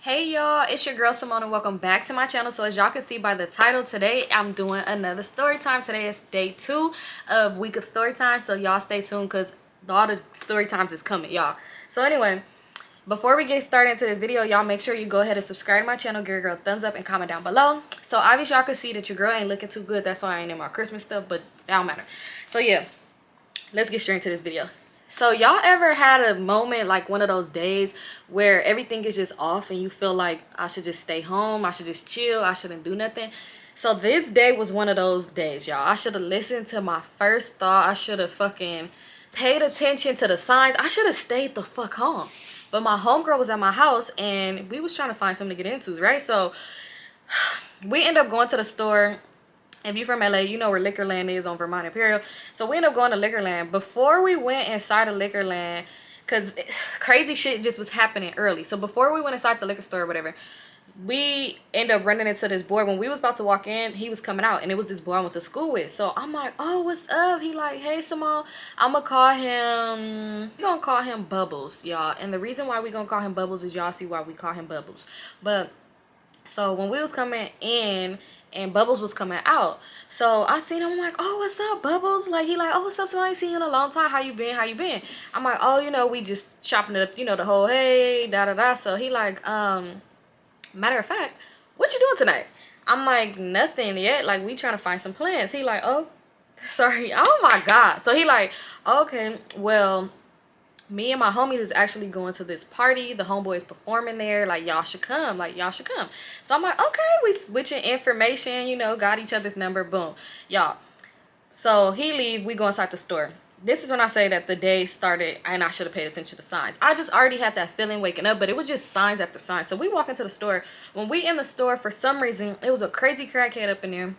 Hey y'all, it's your girl Symone and welcome back to my channel. So as y'all can see by the title, today I'm doing another story time. Today is day 2 of week of story time, so y'all stay tuned because all the story times is coming, y'all. So anyway, before we get started into this video, y'all make sure you go ahead and subscribe to my channel, give your girl a thumbs up and comment down below. So obviously y'all can see that your girl ain't looking too good, that's why I ain't in my Christmas stuff, but that don't matter. So yeah, let's get straight into this video. So y'all ever had a moment, like one of those days where everything is just off and you feel like I should just stay home, I should just chill, I shouldn't do nothing? So this day was one of those days, y'all. I should have listened to my first thought. I should have fucking paid attention to the signs. I should have stayed the fuck home. But my homegirl was at my house and we was trying to find something to get into, right? So we end up going to the store. If you're from LA, you know where Liquorland is on Vermont Imperial. So we ended up going to Liquorland. Before we went inside of Liquorland, because crazy shit just was happening early. So before we went inside the liquor store or whatever, we ended up running into this boy. When we was about to walk in, he was coming out. And it was this boy I went to school with. So I'm like, oh, what's up? He like, hey, Symone. I'm going to call him, we're going to call him Bubbles, y'all. And the reason why we going to call him Bubbles is y'all see why we call him Bubbles. But so when we was coming in, and Bubbles was coming out, so I seen him. I'm like, oh, what's up, Bubbles? Like, he like, oh, what's up? So I ain't seen you in a long time. How you been? How you been? I'm like, oh, you know, we just chopping it up, you know, the whole hey, da da da. So he like, matter of fact, what you doing tonight? I'm like, nothing yet. Like, we trying to find some plans. He like, oh, sorry. Oh my God. So he like, okay, well, me and my homies is actually going to this party. The homeboy is performing there. Like, y'all should come. Like, y'all should come. So I'm like, okay, we switching information, you know, got each other's number, boom. Y'all. So he leave, we go inside the store. This is when I say that the day started and I should have paid attention to the signs. I just already had that feeling waking up, but it was just signs after signs. So we walk into the store. When we in the store, for some reason, it was a crazy crackhead up in there.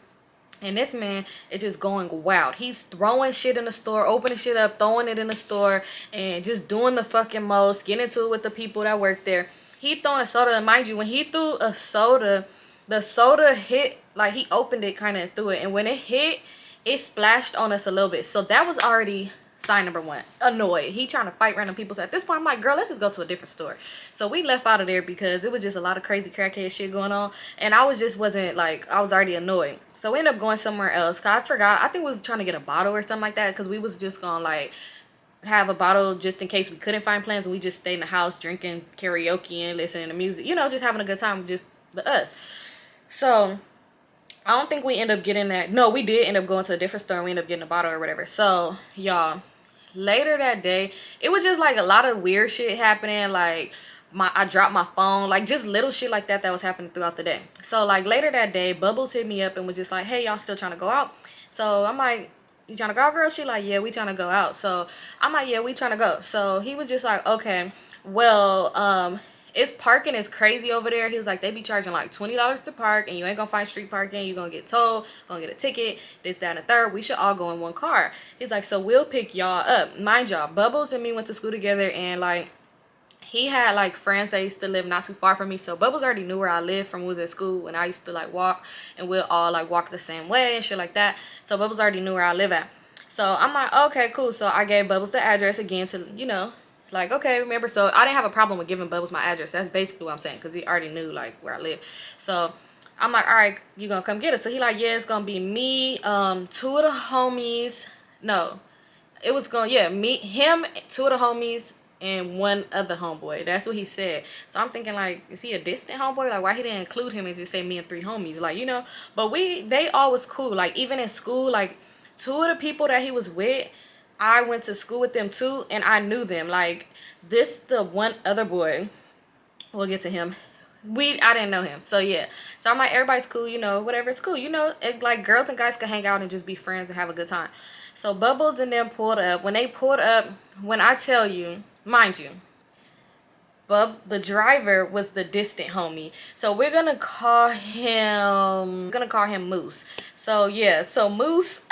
And this man is just going wild. He's throwing shit in the store, opening shit up, throwing it in the store, and just doing the fucking most, getting into it with the people that work there. He throwing a soda, and mind you, when he threw a soda, the soda hit, like he opened it kind of and threw it. And when it hit, it splashed on us a little bit. So that was already sign number 1. Annoyed. He trying to fight random people. So at this point, I'm like, girl, let's just go to a different store. So we left out of there because it was just a lot of crazy crackhead shit going on. And I was just wasn't like, I was already annoyed. So we ended up going somewhere else. Cause I forgot. I think we was trying to get a bottle or something like that. Because we was just gonna like have a bottle just in case we couldn't find plans. And we just stayed in the house drinking karaoke and listening to music. You know, just having a good time. Just us. So I don't think we end up getting that. No, we did end up going to a different store and we ended up getting a bottle or whatever. So, y'all, later that day, it was just like a lot of weird shit happening. Like, I dropped my phone. Like, just little shit like that was happening throughout the day. So, like, later that day, Bubbles hit me up and was just like, hey, y'all still trying to go out? So, I'm like, you trying to go out, girl? She like, yeah, we trying to go out. So, I'm like, yeah, we trying to go. So, he was just like, okay, well, it's parking is crazy over there. He was like, they be charging like $20 to park and you ain't gonna find street parking. You're gonna get towed, gonna get a ticket, this, that, and the third. We should all go in one car. He's like, so we'll pick y'all up. Mind y'all, Bubbles and me went to school together and like, he had like friends that used to live not too far from me. So Bubbles already knew where I lived from when we was at school and I used to like walk and we'll all like walk the same way and shit like that. So Bubbles already knew where I live at. So I'm like, okay, cool. So I gave Bubbles the address again to, you know, like, okay, remember, so I didn't have a problem with giving Bubbles my address. That's basically what I'm saying, because he already knew, like, where I live. So, I'm like, all right, you gonna come get us? So, he like, yeah, it's gonna be me, 2 of the homies. No, it was gonna, yeah, me, him, 2 of the homies, and 1 other homeboy. That's what he said. So, I'm thinking, like, is he a distant homeboy? Like, why he didn't include him and just say me and 3 homies? Like, you know, but they all was cool. Like, even in school, like, 2 of the people that he was with, I went to school with them too, and I knew them. Like, the 1 other boy, we'll get to him. I didn't know him, so yeah. So I'm like, everybody's cool, you know, whatever, it's cool, you know. Like, girls and guys can hang out and just be friends and have a good time. So Bubbles and them pulled up. When they pulled up, when I tell you, mind you, the driver was the distant homie. So we're gonna call him Moose. So yeah, so Moose,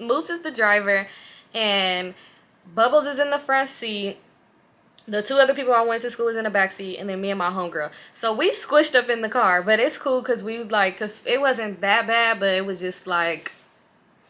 Moose is the driver. And Bubbles is in the front seat. The 2 other people I went to school is in the back seat. And then me and my homegirl. So we squished up in the car. But it's cool because we like, it wasn't that bad. But it was just like,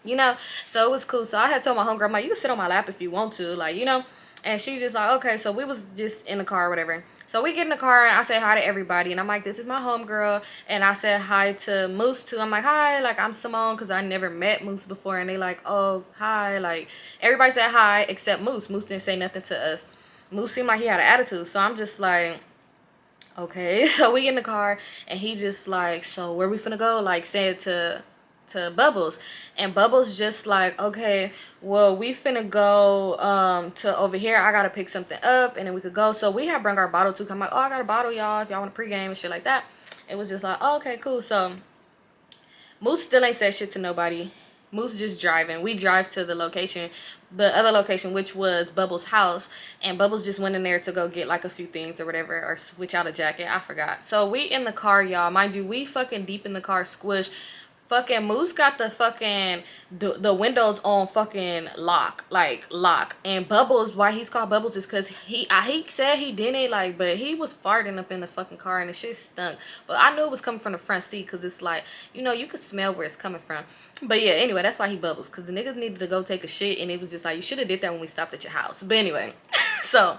you know. So it was cool. So I had told my homegirl, I'm like, you can sit on my lap if you want to. Like, you know. And she just like, okay. So we was just in the car or whatever. So we get in the car and I say hi to everybody, and I'm like, this is my homegirl, and I said hi to Moose too. I'm like, hi, like I'm Symone, because I never met Moose before, and they like, oh, hi. Like everybody said hi except Moose. Moose didn't say nothing to us. Moose seemed like he had an attitude, so I'm just like, okay. So we get in the car and he just like, so where we finna go? Like said to Bubbles, and Bubbles just like, okay, well we finna go to over here. I gotta pick something up and then we could go. So we had brought our bottle too. I'm like, oh, I got a bottle, y'all, if y'all want to pregame and shit like that. It was just like, oh, okay, cool. So Moose still ain't said shit to nobody. Moose just driving. We drive to the location, the other location, which was Bubbles' house, and Bubbles just went in there to go get like a few things or whatever, or switch out a jacket. I forgot. So we in the car, y'all. Mind you, we fucking deep in the car, squish. Fucking Moose got the fucking the windows on fucking lock, and Bubbles, why he's called Bubbles is because he said he didn't, like, but he was farting up in the fucking car and the shit stunk. But I knew it was coming from the front seat because it's like, you know, you could smell where it's coming from. But yeah, anyway, that's why he Bubbles, because the niggas needed to go take a shit, and it was just like, you should have did that when we stopped at your house. But anyway, so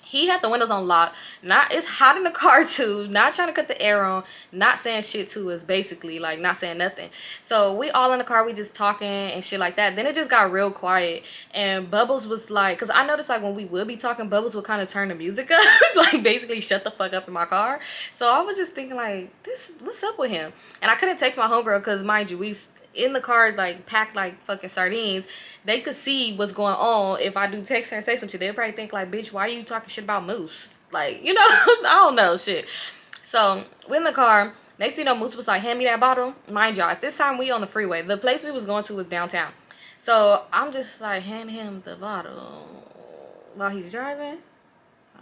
he had the windows on lock. It's hot in the car too. Not trying to cut the air on. Not saying shit to us, basically. Like, not saying nothing. So we all in the car. We just talking and shit like that. Then it just got real quiet. And Bubbles was like, because I noticed like when we would be talking, Bubbles would kind of turn the music up. Like basically shut the fuck up in my car. So I was just thinking like, what's up with him? And I couldn't text my homegirl because mind you, we in the car like packed like fucking sardines. They could see what's going on. If I do text her and say some shit, they'll probably think like, bitch, why are you talking shit about Moose? Like, you know, I don't know shit. So we in the car. Next thing you know, Moose was like, hand me that bottle. Mind y'all, at this time we on the freeway. The place we was going to was downtown. So I'm just like, hand him the bottle while he's driving,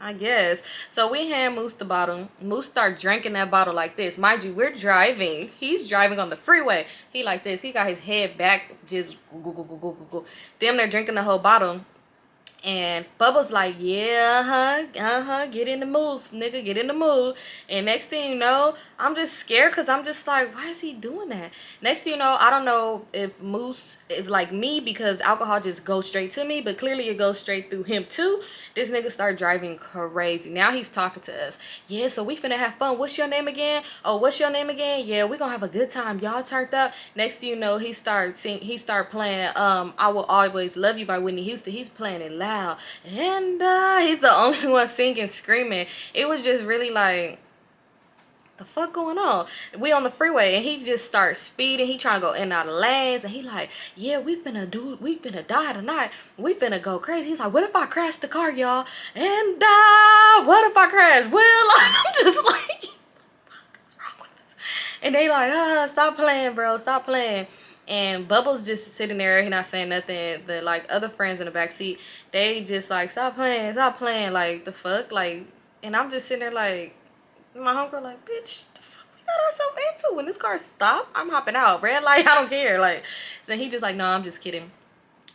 I guess. So we hand Moose the bottle. Moose start drinking that bottle like this. Mind you, we're driving. He's driving on the freeway. He like this. He got his head back, just go, go, go, go, go, go. Them, they're drinking the whole bottle. And Bubba's like, yeah, get in the mood, nigga, get in the mood. And next thing you know, I'm just scared because I'm just like, why is he doing that? Next thing you know, I don't know if Moose is like me because alcohol just goes straight to me, but clearly it goes straight through him too. This nigga start driving crazy. Now he's talking to us. Yeah, so we finna have fun. What's your name again? Oh, what's your name again? Yeah, we gonna have a good time. Y'all turned up. Next thing you know, he start playing I Will Always Love You by Whitney Houston. He's playing it loud. And he's the only one singing, screaming. It was just really like, the fuck going on? We on the freeway and he just starts speeding. He trying to go in and out of lanes, and he like, yeah, we finna die tonight. We finna go crazy. He's like, what if I crash the car, y'all? And what if I crash? Well, I'm just like, what the fuck is wrong with this? And they like, stop playing, bro, stop playing. And Bubbles just sitting there, he not saying nothing. The like other friends in the back seat, they just like, stop playing, like the fuck, like. And I'm just sitting there like, my homegirl like, bitch, the fuck we got ourselves into? When this car stop, I'm hopping out, red light, I don't care. Like, so he just like, no, I'm just kidding.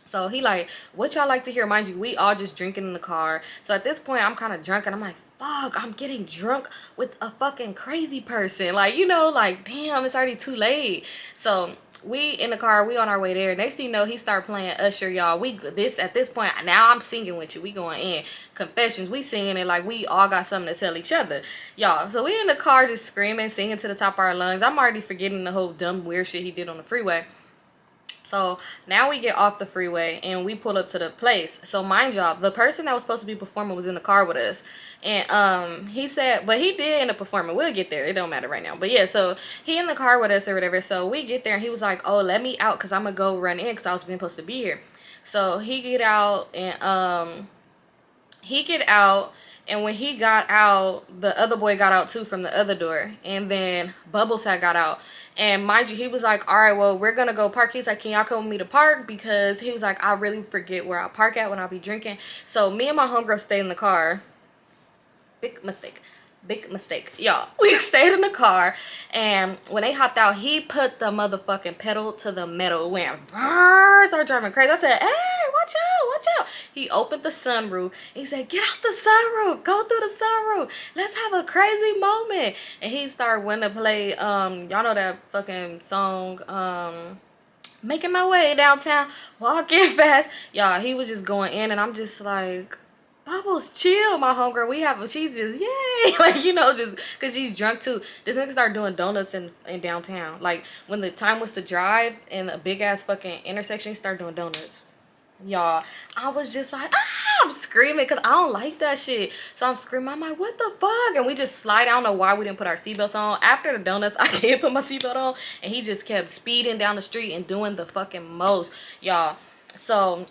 So he like, what y'all like to hear? Mind you, we all just drinking in the car. So at this point, I'm kind of drunk, and I'm like, fuck, I'm getting drunk with a fucking crazy person. Like, you know, like, damn, it's already too late. So we in the car, we on our way there. Next thing you know, he started playing Usher, y'all. At this point, now I'm singing with you. We going in. Confessions, we singing it like we all got something to tell each other, y'all. So we in the car just screaming, singing to the top of our lungs. I'm already forgetting the whole dumb, weird shit he did on the freeway. So now we get off the freeway and we pull up to the place. So mind y'all, the person that was supposed to be performing was in the car with us. And he said, but he did end up performing. We'll get there. It don't matter right now. But yeah, so he in the car with us or whatever. So we get there and he was like, oh, let me out because I'm going to go run in because I was supposed to be here. So he get out and and when he got out, the other boy got out too from the other door. And then Bubbles had got out. And mind you, he was like, all right, well, we're going to go park. He's like, can y'all come with me to park? Because he was like, I really forget where I park at when I be drinking. So me and my homegirl stayed in the car. Big mistake. Big mistake. Y'all, we stayed in the car. And when they hopped out, he put the motherfucking pedal to the metal. Went, started driving crazy. I said, hey, watch out, watch out. He opened the sunroof. He said, get out the sunroof. Go through the sunroof. Let's have a crazy moment. And he started wanting to play, y'all know that fucking song, Making My Way Downtown, Walking Fast. Y'all, he was just going in, and I'm just like, Bubbles, chill, my homegirl. She's just, yay. Like, you know, just because she's drunk too. This nigga started doing donuts in downtown. Like, when the time was to drive in a big ass fucking intersection, he started doing donuts. Y'all, I was just like, ah, I'm screaming because I don't like that shit. So I'm screaming, I'm like, what the fuck? And we just slide. I don't know why we didn't put our seatbelts on. After the donuts, I did put my seatbelt on, and he just kept speeding down the street and doing the fucking most, y'all. So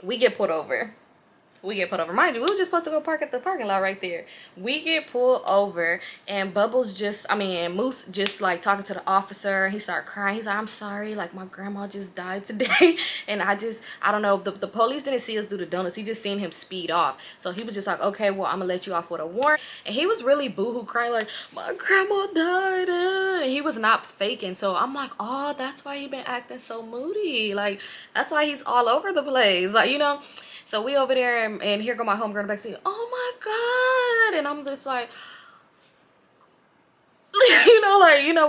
we get pulled over. Mind you, we were just supposed to go park at the parking lot right there. We get pulled over, and Moose just like talking to the officer. He started crying. He's like, I'm sorry, like my grandma just died today. And I don't know, the police didn't see us do the donuts. He just seen him speed off. So he was just like, okay, well, I'm gonna let you off with a warrant. And he was really boohoo crying like, my grandma died. And he was not faking. So I'm like, oh, that's why he been acting so moody. Like, that's why he's all over the place. Like, you know. So we over there, and here go my homegirl in the back saying, oh my God. And I'm just like,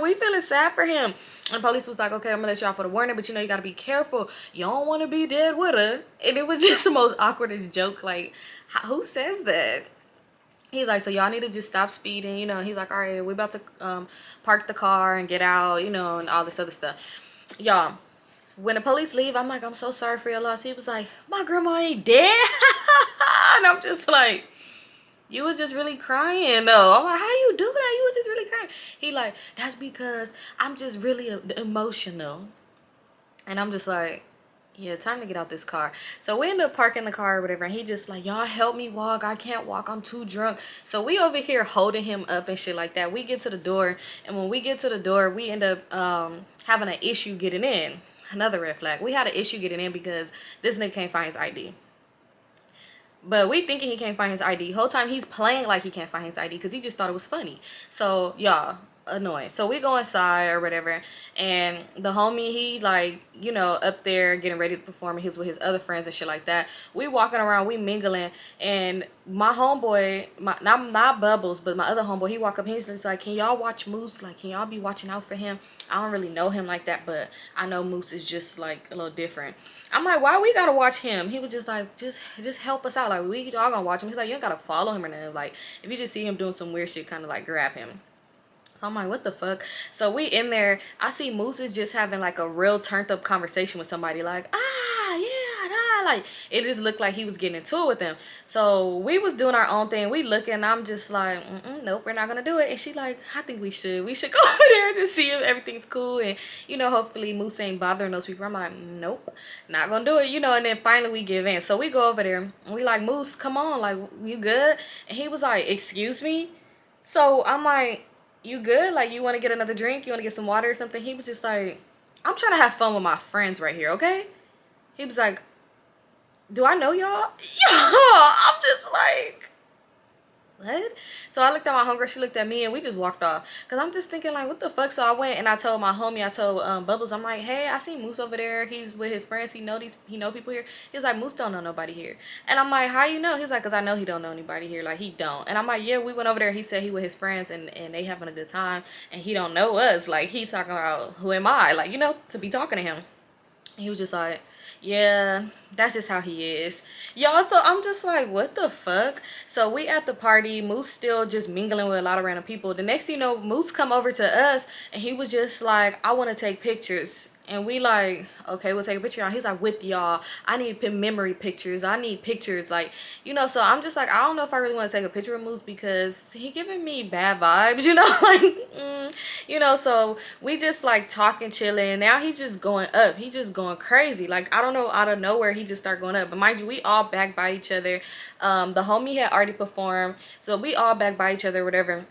we feeling sad for him. And the police was like, okay, I'm gonna let you off with a warning, but you gotta be careful. You don't want to be dead with her. And it was just the most awkwardest joke. Like, who says that? He's like, so y'all need to just stop speeding, He's like, all right, we about to park the car and get out, and all this other stuff. Y'all, when the police leave, I'm like, I'm so sorry for your loss. He was like, my grandma ain't dead. And I'm just like, you was just really crying though. I'm like, how you do that? You was just really crying. He like, that's because I'm just really emotional. And I'm just like, yeah, time to get out this car. So we end up parking the car or whatever, and he just like, y'all help me walk. I can't walk. I'm too drunk. So we over here holding him up and shit like that. We get to the door, and when we get to the door, we end up having an issue getting in. Another red flag. We had an issue getting in because this nigga can't find his ID. But we thinking he can't find his ID. Whole time he's playing like he can't find his ID because he just thought it was funny. So y'all, annoying. So we go inside or whatever, and the homie, he like, up there getting ready to perform, and he's with his other friends and shit like that. We walking around, we mingling, and my homeboy, not Bubbles, but my other homeboy, he walk up, he's just like, can y'all watch Moose? Like, can y'all be watching out for him? I don't really know him like that, but I know Moose is just like a little different. I'm like, why we gotta watch him? He was just like, just help us out. Like, we all gonna watch him. He's like, you don't gotta follow him or nothing. Like, if you just see him doing some weird shit, kind of like grab him. I'm like, what the fuck? So we in there, I see Moose is just having like a real turned up conversation with somebody, like, like it just looked like he was getting into it with them. So we was doing our own thing. We looking, I'm just like, nope, we're not gonna do it. And she like, I think we should go over there and just see if everything's cool, and hopefully Moose ain't bothering those people. I'm like, nope, not gonna do it, and then finally we give in. So we go over there and we like, Moose, come on, like, you good? And he was like, excuse me? So I'm like, you good? Like, you want to get another drink? You want to get some water or something? He was just like, I'm trying to have fun with my friends right here, okay? He was like, do I know y'all? I'm just like, what? So I looked at my homegirl, she looked at me, and we just walked off. Because I'm just thinking, like, what the fuck? So I went and I told my homie, Bubbles, I'm like, hey, I see Moose over there. He's with his friends. He know people here. He's like, Moose don't know nobody here. And I'm like, how you know? He's like, because I know he don't know anybody here. Like, he don't. And I'm like, yeah, we went over there. He said he with his friends, and they having a good time. And he don't know us. Like, he talking about, who am I? Like, to be talking to him. And he was just like, yeah, that's just how he is, y'all. So I'm just like, what the fuck? So we at the party, Moose still just mingling with a lot of random people. The next thing you know, Moose come over to us, and he was just like, I want to take pictures. And we like, okay, we'll take a picture. He's like, with y'all, I need memory pictures. I need pictures, like, so I'm just like, I don't know if I really want to take a picture of Moose because he giving me bad vibes, like, so we just like talking, chilling. Now he's just going up. He's just going crazy. Like, I don't know, out of nowhere, he just started going up. But mind you, we all back by each other. The homie had already performed, so we all back by each other, whatever.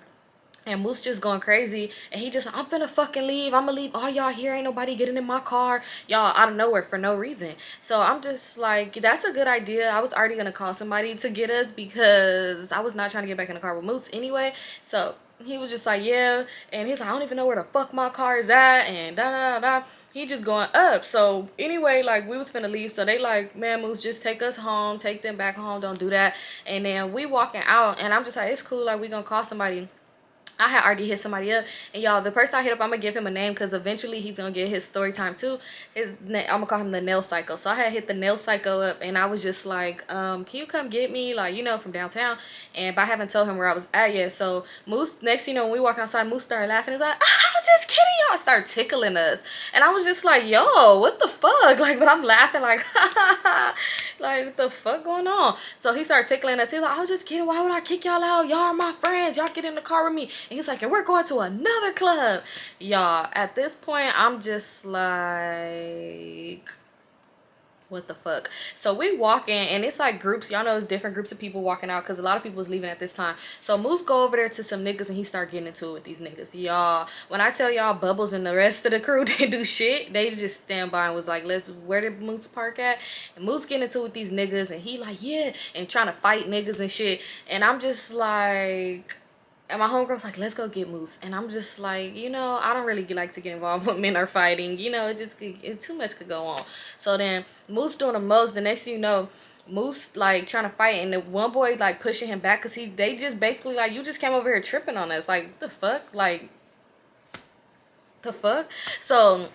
And Moose just going crazy, and he just, I'm finna fucking leave. I'm gonna leave all y'all here. Ain't nobody getting in my car. Y'all out of nowhere for no reason. So I'm just like, that's a good idea. I was already gonna call somebody to get us because I was not trying to get back in the car with Moose anyway. So he was just like, yeah. And he's like, I don't even know where the fuck my car is at, and da. He just going up. So anyway, like, we was finna leave. So they like, man, Moose, just take us home. Take them back home. Don't do that. And then we walking out, and I'm just like, it's cool. Like, we gonna call somebody. I had already hit somebody up, and y'all, the person I hit up, I'm gonna give him a name because eventually he's gonna get his story time too. I'm gonna call him the nail psycho. So I had hit the nail psycho up, and I was just like, can you come get me, like, you know, from downtown? But I haven't told him where I was at yet. So Moose, next, you know, when we walk outside, Moose started laughing. He's like, I was just kidding, y'all. Start tickling us, and I was just like, yo, what the fuck? Like, but I'm laughing like, like, what the fuck going on? So he started tickling us. He's like, I was just kidding. Why would I kick y'all out? Y'all are my friends. Y'all get in the car with me. And he was like, and we're going to another club. Y'all, at this point, I'm just like, what the fuck? So we walk in, and it's like groups. Y'all know it's different groups of people walking out because a lot of people was leaving at this time. So Moose go over there to some niggas, and he start getting into it with these niggas. Y'all, when I tell y'all Bubbles and the rest of the crew didn't do shit, they just stand by and was like, where did Moose park at? And Moose getting into it with these niggas, and he like, yeah, and trying to fight niggas and shit. And I'm just like, and my homegirl's like, let's go get Moose. And I'm just like, you know, I don't really like to get involved when men are fighting. You know, too much could go on. So then Moose doing the most. The next thing you know, Moose like trying to fight, and the one boy like pushing him back because they just basically like, you just came over here tripping on us. Like, what the fuck? Like, the fuck? So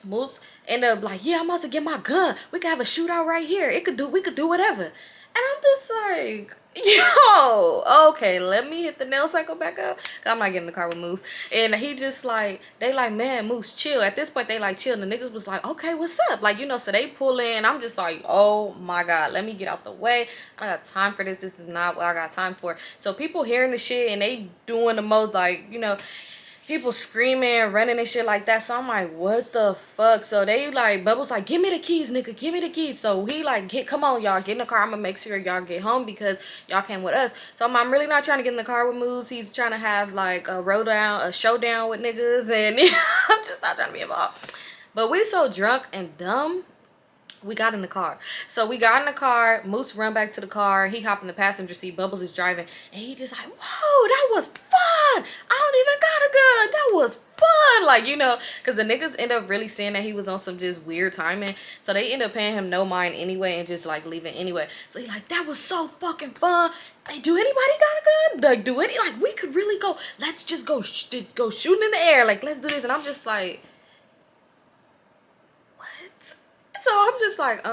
Moose ended up like, yeah, I'm about to get my gun. We could have a shootout right here. We could do whatever. And I'm just like, yo, okay, let me hit the nail cycle back up. I'm not getting in the car with Moose. And he just like, they like, man, Moose, chill. At this point, they like, chill. And the niggas was like, okay, what's up? Like, you know, so they pull in. I'm just like, oh my God, let me get out the way. I got time for this. This is not what I got time for. So people hearing the shit, and they doing the most, like, you know, people screaming, running and shit like that. So I'm like, what the fuck? So they like, Bubbles like, give me the keys, nigga, give me the keys. So he like, come on, y'all, get in the car. I'm gonna make sure y'all get home because y'all came with us. So I'm really not trying to get in the car with Moose. He's trying to have like a showdown with niggas, and I'm just not trying to be involved. But we so drunk and dumb, we got in the car. So we got in the car. Moose run back to the car. He hopped in the passenger seat. Bubbles is driving, and he just like, whoa, that was fun. I don't even got a gun. That was fun. Like, you know, because the niggas end up really saying that he was on some just weird timing. So they end up paying him no mind anyway and just like leaving anyway. So he like, that was so fucking fun. Like, do anybody got a gun? Like, like, we could really go. Let's just go shooting in the air. Like, let's do this. And I'm just like, what? So I'm just like,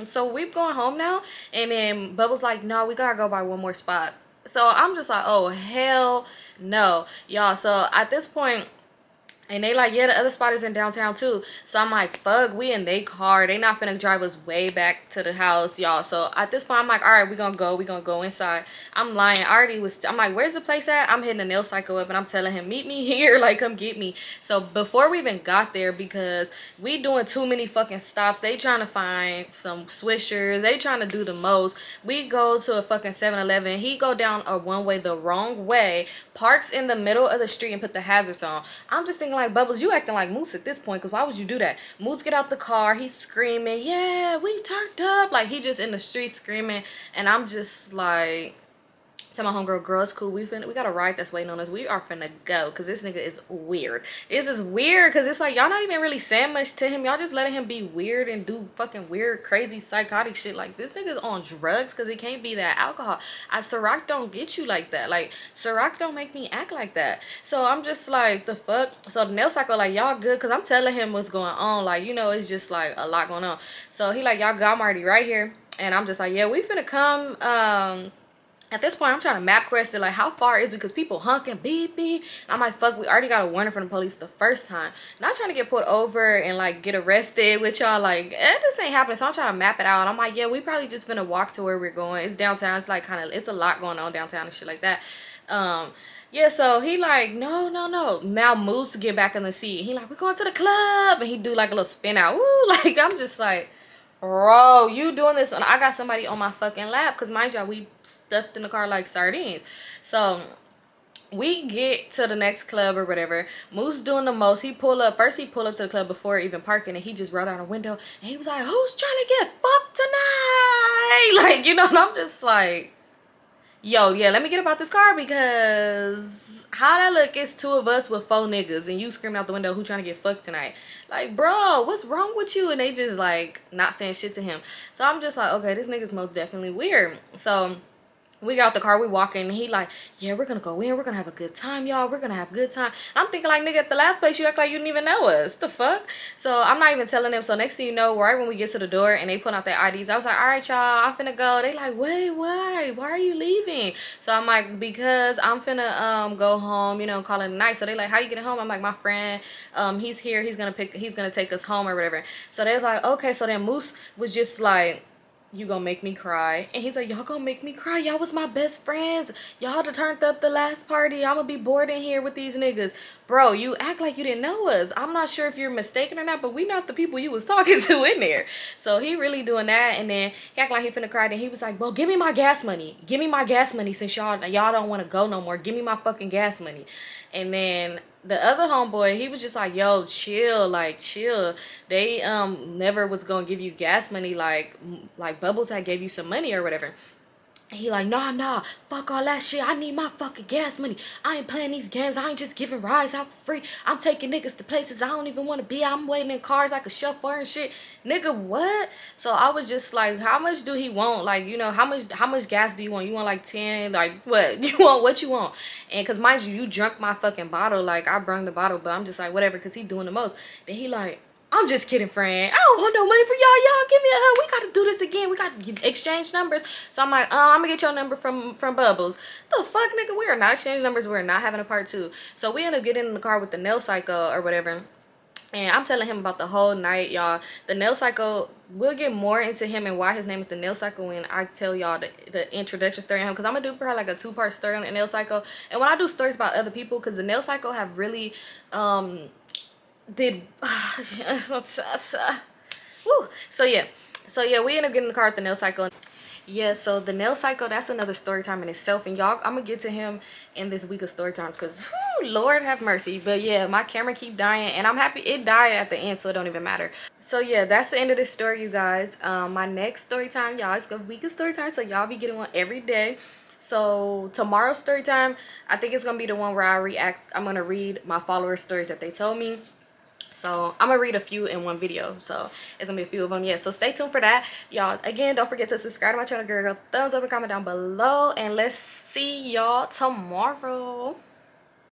so we going home now. And then Bubbles like, no, we gotta go by one more spot. So I'm just like, oh, hell no. Y'all, so at this point, and they like, yeah, the other spot is in downtown too. So I'm like, fuck, we in they car. They not finna drive us way back to the house, y'all. So at this point, I'm like, all right, we gonna go inside. I'm lying. I'm like, where's the place at? I'm hitting the nail cycle up, and I'm telling him, meet me here, like, come get me. So before we even got there, because we doing too many fucking stops, they trying to find some swishers. They trying to do the most. We go to a fucking 7-Eleven. He go down a one-way the wrong way, parks in the middle of the street, and put the hazards on. I'm just thinking like, Bubbles, you acting like Moose at this point, because why would you do that? Moose get out the car, he's screaming, yeah, we turned up. Like, he just in the street screaming, and I'm just like, tell my homegirl, girl, it's cool. We got a ride that's waiting on us. We are finna go, because this nigga is weird. This is weird, because it's like, y'all not even really saying much to him. Y'all just letting him be weird and do fucking weird, crazy, psychotic shit. Like, this nigga's on drugs, because it can't be that alcohol. Ciroc don't get you like that. Like, Ciroc don't make me act like that. So I'm just like, the fuck? So the nail cycle like, y'all good? Because I'm telling him what's going on. Like, you know, it's just like a lot going on. So he like, y'all got, I'm already right here. And I'm just like, yeah, we finna come, at this point, I'm trying to map quest it, like, how far is we? Because people honking, beep, beep. I'm like, fuck, we already got a warning from the police the first time. Not trying to get pulled over and, like, get arrested with y'all. Like, this ain't happening. So I'm trying to map it out. And I'm like, yeah, we probably just finna walk to where we're going. It's downtown. It's, like, kind of, it's a lot going on downtown and shit like that. Yeah, so he like, no. Now moves to get back in the seat. He like, we're going to the club. And he do, like, a little spin out. Woo, like, I'm just like, bro, you doing this? And I got somebody on my fucking lap, because mind y'all, we stuffed in the car like sardines. So we get to the next club or whatever. Moose doing the most. He pull up to the club before even parking, and he just rolled out a window, and he was like, who's trying to get fucked tonight? Like, you know, and I'm just like, yo, yeah, let me get about this car, because how that look, it's two of us with 4 niggas, and you screaming out the window, who trying to get fucked tonight? Like, bro, what's wrong with you? And they just like not saying shit to him. So I'm just like, okay, this nigga's most definitely weird. So We got out the car, we walking, and he like, yeah, we're gonna go in, we're gonna have a good time, y'all, we're gonna have a good time. I'm thinking like, nigga, at the last place you act like you didn't even know us. The fuck? So I'm not even telling them. So next thing you know, right when we get to the door and they put out their IDs, I was like, all right, y'all, I'm finna go. They like, wait, why are you leaving? So I'm like, because I'm finna go home, you know, call it a night. So they like, how you getting home? I'm like, my friend, he's here, he's gonna take us home or whatever. So they was like, okay. So then Moose was just like, you gonna make me cry. And he's like, y'all gonna make me cry, y'all was my best friends, y'all done turned up the last party, I'm gonna be bored in here with these niggas. Bro, you act like you didn't know us. I'm not sure if you're mistaken or not, but we not the people you was talking to in there. So he really doing that. And then he act like he finna cry. Then he was like, well, give me my gas money, since y'all don't want to go no more. Give me my fucking gas money. And then the other homeboy, he was just like, yo, chill, like chill. They never was gonna give you gas money, like Bubbles had gave you some money or whatever. And he like, nah, fuck all that shit. I need my fucking gas money. I ain't playing these games. I ain't just giving rides out for free. I'm taking niggas to places I don't even want to be. I'm waiting in cars like a chauffeur and shit. Nigga, what? So I was just like, how much do he want? Like, you know, how much gas do you want? You want like 10? Like, what? You want what you want? And because mind you drunk my fucking bottle. Like, I brung the bottle, but I'm just like, whatever, because he doing the most. Then he like, I'm just kidding, friend. I don't want no money for y'all. Y'all give me a hug. We gotta do this again. We gotta exchange numbers. So I'm like, I'm gonna get your number from Bubbles. The fuck, nigga? We are not exchanging numbers. We're not having a part 2. So we end up getting in the car with the nail psycho or whatever. And I'm telling him about the whole night, y'all. The nail psycho, we'll get more into him and why his name is the nail psycho when I tell y'all the introduction story on him. Because I'm going to do probably like a 2-part story on the nail psycho. And when I do stories about other people, because the nail psycho have really did woo. So yeah, we end up getting in the car with the nail psycho. Yeah, so the nail psycho, that's another story time in itself, and y'all, I'm gonna get to him in this week of story times because Lord have mercy. But yeah, my camera keep dying, and I'm happy it died at the end, so it don't even matter. So yeah, that's the end of this story, you guys. My next story time, y'all, it's gonna be week of story time, so y'all be getting one every day. So tomorrow's story time, I think it's gonna be the one where I react. I'm gonna read my followers' stories that they told me. So I'm gonna read a few in one video, so it's gonna be a few of them. Yeah, so stay tuned for that, y'all. Again, don't forget to subscribe to my channel, girl. Thumbs up and comment down below, and let's see y'all tomorrow.